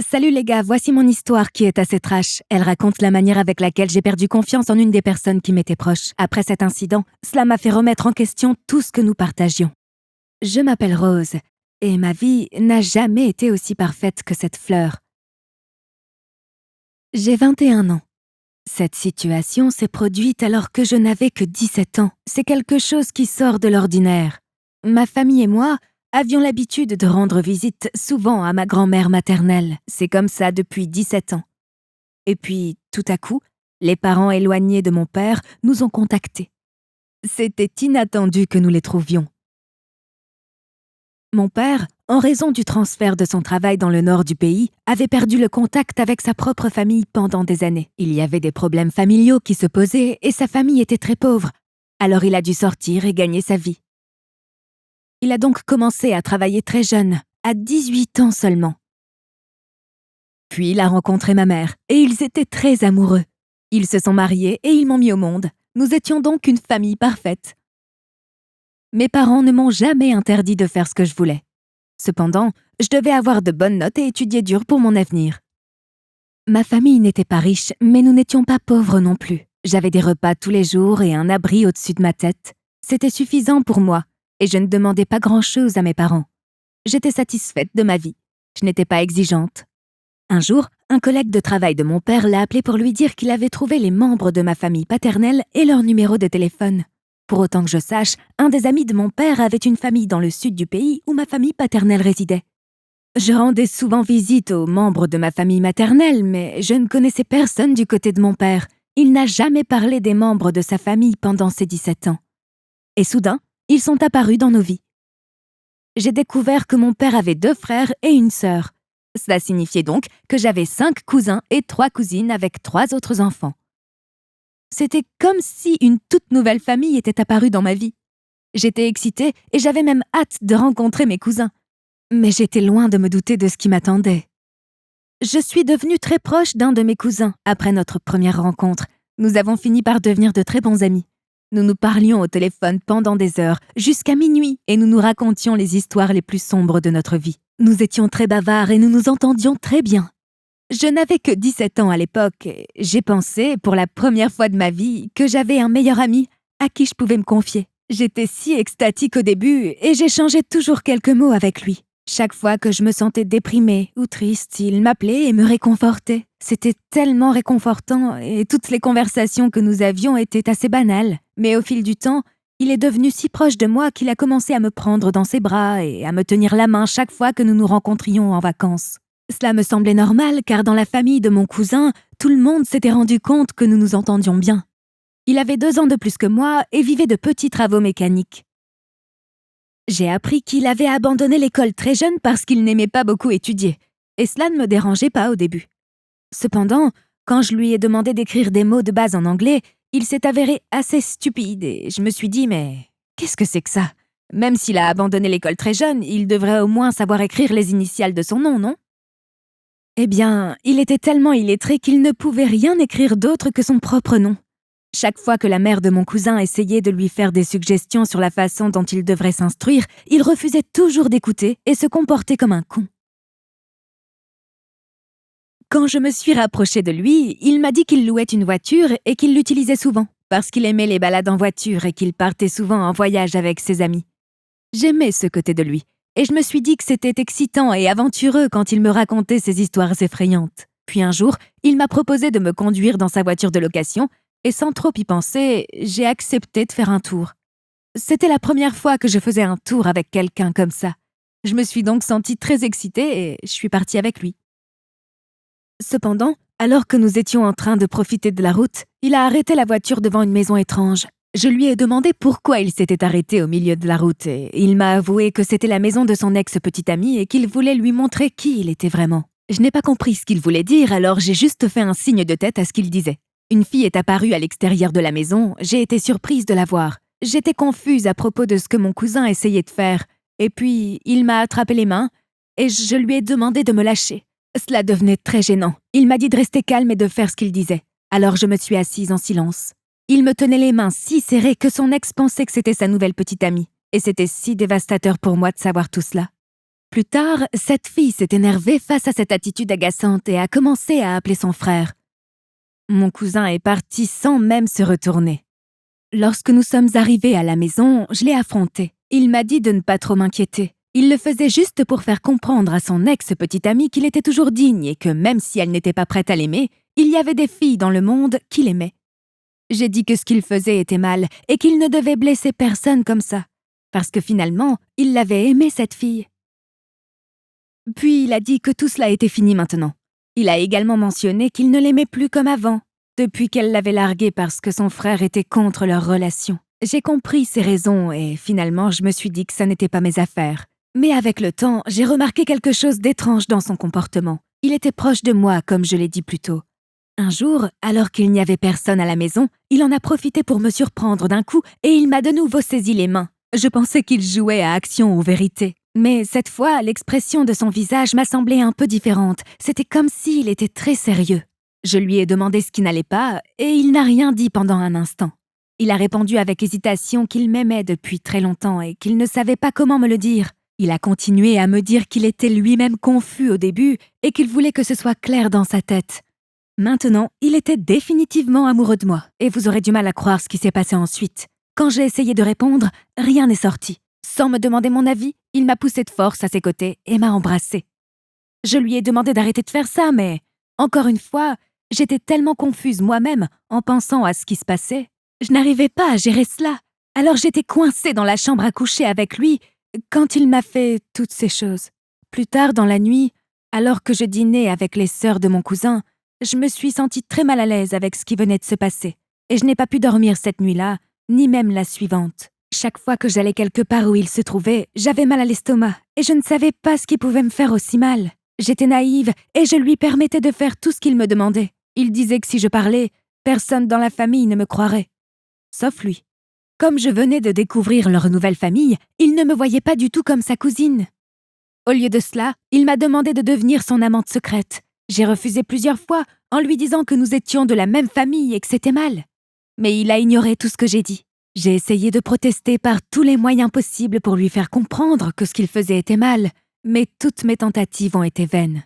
Salut les gars, voici mon histoire qui est assez trash. Elle raconte la manière avec laquelle j'ai perdu confiance en une des personnes qui m'était proche. Après cet incident, cela m'a fait remettre en question tout ce que nous partagions. Je m'appelle Rose, et ma vie n'a jamais été aussi parfaite que cette fleur. J'ai 21 ans. Cette situation s'est produite alors que je n'avais que 17 ans. C'est quelque chose qui sort de l'ordinaire. Ma famille et moi avions l'habitude de rendre visite souvent à ma grand-mère maternelle. C'est comme ça depuis 17 ans. Et puis, tout à coup, les parents éloignés de mon père nous ont contactés. C'était inattendu que nous les trouvions. Mon père, en raison du transfert de son travail dans le nord du pays, avait perdu le contact avec sa propre famille pendant des années. Il y avait des problèmes familiaux qui se posaient et sa famille était très pauvre. Alors il a dû sortir et gagner sa vie. Il a donc commencé à travailler très jeune, à 18 ans seulement. Puis il a rencontré ma mère et ils étaient très amoureux. Ils se sont mariés et ils m'ont mis au monde. Nous étions donc une famille parfaite. Mes parents ne m'ont jamais interdit de faire ce que je voulais. Cependant, je devais avoir de bonnes notes et étudier dur pour mon avenir. Ma famille n'était pas riche, mais nous n'étions pas pauvres non plus. J'avais des repas tous les jours et un abri au-dessus de ma tête. C'était suffisant pour moi, et je ne demandais pas grand-chose à mes parents. J'étais satisfaite de ma vie. Je n'étais pas exigeante. Un jour, un collègue de travail de mon père l'a appelé pour lui dire qu'il avait trouvé les membres de ma famille paternelle et leur numéro de téléphone. Pour autant que je sache, un des amis de mon père avait une famille dans le sud du pays où ma famille paternelle résidait. Je rendais souvent visite aux membres de ma famille maternelle, mais je ne connaissais personne du côté de mon père. Il n'a jamais parlé des membres de sa famille pendant ses 17 ans. Et soudain, ils sont apparus dans nos vies. J'ai découvert que mon père avait 2 frères et une sœur. Cela signifiait donc que j'avais 5 cousins et 3 cousines avec 3 autres enfants. C'était comme si une toute nouvelle famille était apparue dans ma vie. J'étais excitée et j'avais même hâte de rencontrer mes cousins. Mais j'étais loin de me douter de ce qui m'attendait. Je suis devenue très proche d'un de mes cousins après notre première rencontre. Nous avons fini par devenir de très bons amis. Nous nous parlions au téléphone pendant des heures, jusqu'à minuit, et nous nous racontions les histoires les plus sombres de notre vie. Nous étions très bavards et nous nous entendions très bien. Je n'avais que 17 ans à l'époque et j'ai pensé, pour la première fois de ma vie, que j'avais un meilleur ami à qui je pouvais me confier. J'étais si extatique au début et j'échangeais toujours quelques mots avec lui. Chaque fois que je me sentais déprimée ou triste, il m'appelait et me réconfortait. C'était tellement réconfortant et toutes les conversations que nous avions étaient assez banales. Mais au fil du temps, il est devenu si proche de moi qu'il a commencé à me prendre dans ses bras et à me tenir la main chaque fois que nous nous rencontrions en vacances. Cela me semblait normal car dans la famille de mon cousin, tout le monde s'était rendu compte que nous nous entendions bien. Il avait 2 ans de plus que moi et vivait de petits travaux mécaniques. J'ai appris qu'il avait abandonné l'école très jeune parce qu'il n'aimait pas beaucoup étudier, et cela ne me dérangeait pas au début. Cependant, quand je lui ai demandé d'écrire des mots de base en anglais, il s'est avéré assez stupide et je me suis dit « mais qu'est-ce que c'est que ça ? Même s'il a abandonné l'école très jeune, il devrait au moins savoir écrire les initiales de son nom, non ?» Eh bien, il était tellement illettré qu'il ne pouvait rien écrire d'autre que son propre nom. Chaque fois que la mère de mon cousin essayait de lui faire des suggestions sur la façon dont il devrait s'instruire, il refusait toujours d'écouter et se comportait comme un con. Quand je me suis rapprochée de lui, il m'a dit qu'il louait une voiture et qu'il l'utilisait souvent, parce qu'il aimait les balades en voiture et qu'il partait souvent en voyage avec ses amis. J'aimais ce côté de lui, et je me suis dit que c'était excitant et aventureux quand il me racontait ses histoires effrayantes. Puis un jour, il m'a proposé de me conduire dans sa voiture de location, et sans trop y penser, j'ai accepté de faire un tour. C'était la première fois que je faisais un tour avec quelqu'un comme ça. Je me suis donc sentie très excitée et je suis partie avec lui. Cependant, alors que nous étions en train de profiter de la route, il a arrêté la voiture devant une maison étrange. Je lui ai demandé pourquoi il s'était arrêté au milieu de la route et il m'a avoué que c'était la maison de son ex-petite amie et qu'il voulait lui montrer qui il était vraiment. Je n'ai pas compris ce qu'il voulait dire, alors j'ai juste fait un signe de tête à ce qu'il disait. Une fille est apparue à l'extérieur de la maison, j'ai été surprise de la voir. J'étais confuse à propos de ce que mon cousin essayait de faire, et puis il m'a attrapé les mains et je lui ai demandé de me lâcher. Cela devenait très gênant. Il m'a dit de rester calme et de faire ce qu'il disait. Alors je me suis assise en silence. Il me tenait les mains si serrées que son ex pensait que c'était sa nouvelle petite amie, et c'était si dévastateur pour moi de savoir tout cela. plus tard, cette fille s'est énervée face à cette attitude agaçante et a commencé à appeler son frère. Mon cousin est parti sans même se retourner. Lorsque nous sommes arrivés à la maison, je l'ai affronté. Il m'a dit de ne pas trop m'inquiéter. Il le faisait juste pour faire comprendre à son ex-petite amie qu'il était toujours digne et que même si elle n'était pas prête à l'aimer, il y avait des filles dans le monde qui l'aimaient. J'ai dit que ce qu'il faisait était mal et qu'il ne devait blesser personne comme ça, parce que finalement, il l'avait aimée cette fille. Puis il a dit que tout cela était fini maintenant. Il a également mentionné qu'il ne l'aimait plus comme avant, depuis qu'elle l'avait largué parce que son frère était contre leur relation. J'ai compris ses raisons et finalement je me suis dit que ça n'était pas mes affaires. Mais avec le temps, j'ai remarqué quelque chose d'étrange dans son comportement. Il était proche de moi, comme je l'ai dit plus tôt. Un jour, alors qu'il n'y avait personne à la maison, il en a profité pour me surprendre d'un coup et il m'a de nouveau saisi les mains. Je pensais qu'il jouait à action ou vérité. Mais cette fois, l'expression de son visage m'a semblé un peu différente. C'était comme s'il était très sérieux. Je lui ai demandé ce qui n'allait pas et il n'a rien dit pendant un instant. Il a répondu avec hésitation qu'il m'aimait depuis très longtemps et qu'il ne savait pas comment me le dire. Il a continué à me dire qu'il était lui-même confus au début et qu'il voulait que ce soit clair dans sa tête. Maintenant, il était définitivement amoureux de moi et vous aurez du mal à croire ce qui s'est passé ensuite. Quand j'ai essayé de répondre, rien n'est sorti. Sans me demander mon avis, il m'a poussé de force à ses côtés et m'a embrassée. Je lui ai demandé d'arrêter de faire ça, mais, encore une fois, j'étais tellement confuse moi-même en pensant à ce qui se passait. Je n'arrivais pas à gérer cela. Alors j'étais coincée dans la chambre à coucher avec lui quand il m'a fait toutes ces choses. Plus tard dans la nuit, alors que je dînais avec les sœurs de mon cousin, je me suis sentie très mal à l'aise avec ce qui venait de se passer. Et je n'ai pas pu dormir cette nuit-là, ni même la suivante. Chaque fois que j'allais quelque part où il se trouvait, j'avais mal à l'estomac et je ne savais pas ce qui pouvait me faire aussi mal. J'étais naïve et je lui permettais de faire tout ce qu'il me demandait. Il disait que si je parlais, personne dans la famille ne me croirait. Sauf lui. Comme je venais de découvrir leur nouvelle famille, il ne me voyait pas du tout comme sa cousine. Au lieu de cela, il m'a demandé de devenir son amante secrète. J'ai refusé plusieurs fois en lui disant que nous étions de la même famille et que c'était mal. Mais il a ignoré tout ce que j'ai dit. J'ai essayé de protester par tous les moyens possibles pour lui faire comprendre que ce qu'il faisait était mal, mais toutes mes tentatives ont été vaines.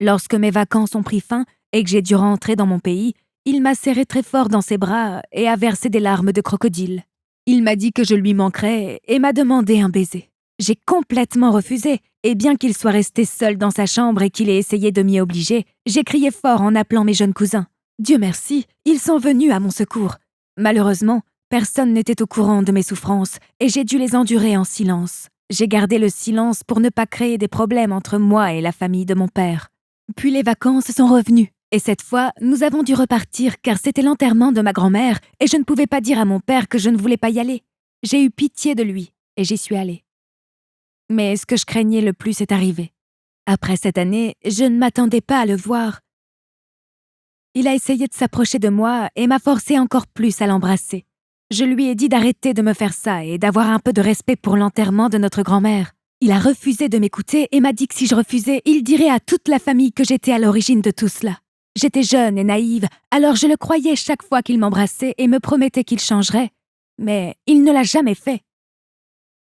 Lorsque mes vacances ont pris fin et que j'ai dû rentrer dans mon pays, il m'a serré très fort dans ses bras et a versé des larmes de crocodile. Il m'a dit que je lui manquerais et m'a demandé un baiser. J'ai complètement refusé, et bien qu'il soit resté seul dans sa chambre et qu'il ait essayé de m'y obliger, j'ai crié fort en appelant mes jeunes cousins. Dieu merci, ils sont venus à mon secours. Malheureusement, personne n'était au courant de mes souffrances et j'ai dû les endurer en silence. J'ai gardé le silence pour ne pas créer des problèmes entre moi et la famille de mon père. Puis les vacances sont revenues et cette fois, nous avons dû repartir car c'était l'enterrement de ma grand-mère et je ne pouvais pas dire à mon père que je ne voulais pas y aller. J'ai eu pitié de lui et j'y suis allée. Mais ce que je craignais le plus est arrivé. Après cette année, je ne m'attendais pas à le voir. Il a essayé de s'approcher de moi et m'a forcé encore plus à l'embrasser. Je lui ai dit d'arrêter de me faire ça et d'avoir un peu de respect pour l'enterrement de notre grand-mère. Il a refusé de m'écouter et m'a dit que si je refusais, il dirait à toute la famille que j'étais à l'origine de tout cela. J'étais jeune et naïve, alors je le croyais chaque fois qu'il m'embrassait et me promettait qu'il changerait. Mais il ne l'a jamais fait.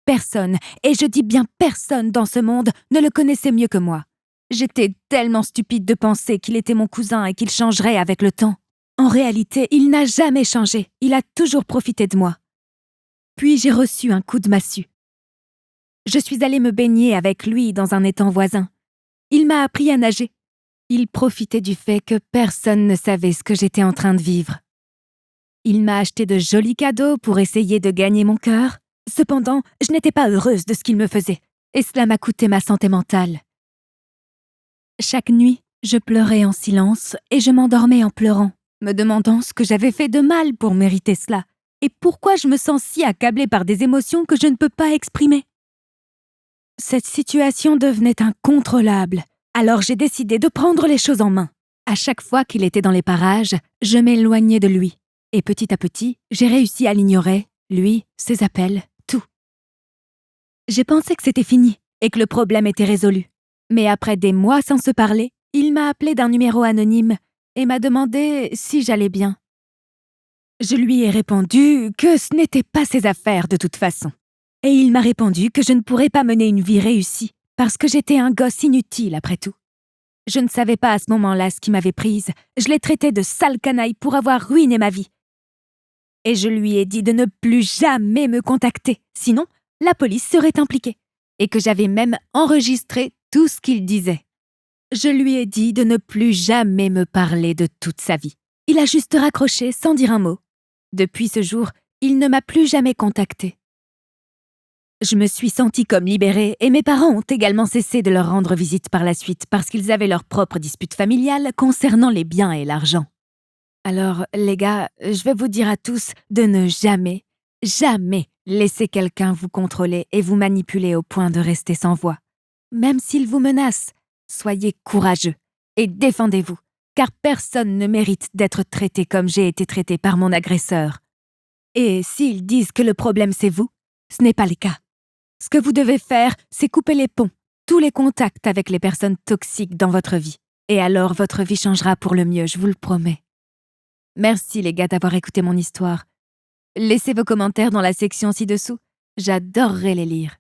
Personne, et je dis bien personne dans ce monde, ne le connaissait mieux que moi. J'étais tellement stupide de penser qu'il était mon cousin et qu'il changerait avec le temps. En réalité, il n'a jamais changé, il a toujours profité de moi. Puis j'ai reçu un coup de massue. Je suis allée me baigner avec lui dans un étang voisin. Il m'a appris à nager. Il profitait du fait que personne ne savait ce que j'étais en train de vivre. Il m'a acheté de jolis cadeaux pour essayer de gagner mon cœur. Cependant, je n'étais pas heureuse de ce qu'il me faisait, et cela m'a coûté ma santé mentale. Chaque nuit, je pleurais en silence et je m'endormais en pleurant, me demandant ce que j'avais fait de mal pour mériter cela, et pourquoi je me sens si accablée par des émotions que je ne peux pas exprimer. Cette situation devenait incontrôlable, alors j'ai décidé de prendre les choses en main. À chaque fois qu'il était dans les parages, je m'éloignais de lui, et petit à petit, j'ai réussi à l'ignorer, lui, ses appels, tout. J'ai pensé que c'était fini et que le problème était résolu. Mais après des mois sans se parler, il m'a appelé d'un numéro anonyme et m'a demandé si j'allais bien. Je lui ai répondu que ce n'était pas ses affaires de toute façon. Et il m'a répondu que je ne pourrais pas mener une vie réussie parce que j'étais un gosse inutile après tout. Je ne savais pas à ce moment-là ce qui m'avait prise. Je l'ai traité de sale canaille pour avoir ruiné ma vie. Et je lui ai dit de ne plus jamais me contacter, sinon la police serait impliquée, et que j'avais même enregistré tout ce qu'il disait. Je lui ai dit de ne plus jamais me parler de toute sa vie. Il a juste raccroché sans dire un mot. Depuis ce jour, il ne m'a plus jamais contactée. Je me suis sentie comme libérée et mes parents ont également cessé de leur rendre visite par la suite parce qu'ils avaient leur propre dispute familiale concernant les biens et l'argent. Alors, les gars, je vais vous dire à tous de ne jamais, jamais laisser quelqu'un vous contrôler et vous manipuler au point de rester sans voix. Même s'il vous menace, soyez courageux et défendez-vous, car personne ne mérite d'être traité comme j'ai été traité par mon agresseur. Et s'ils disent que le problème c'est vous, ce n'est pas le cas. Ce que vous devez faire, c'est couper les ponts, tous les contacts avec les personnes toxiques dans votre vie. Et alors votre vie changera pour le mieux, je vous le promets. Merci les gars d'avoir écouté mon histoire. Laissez vos commentaires dans la section ci-dessous. J'adorerais les lire.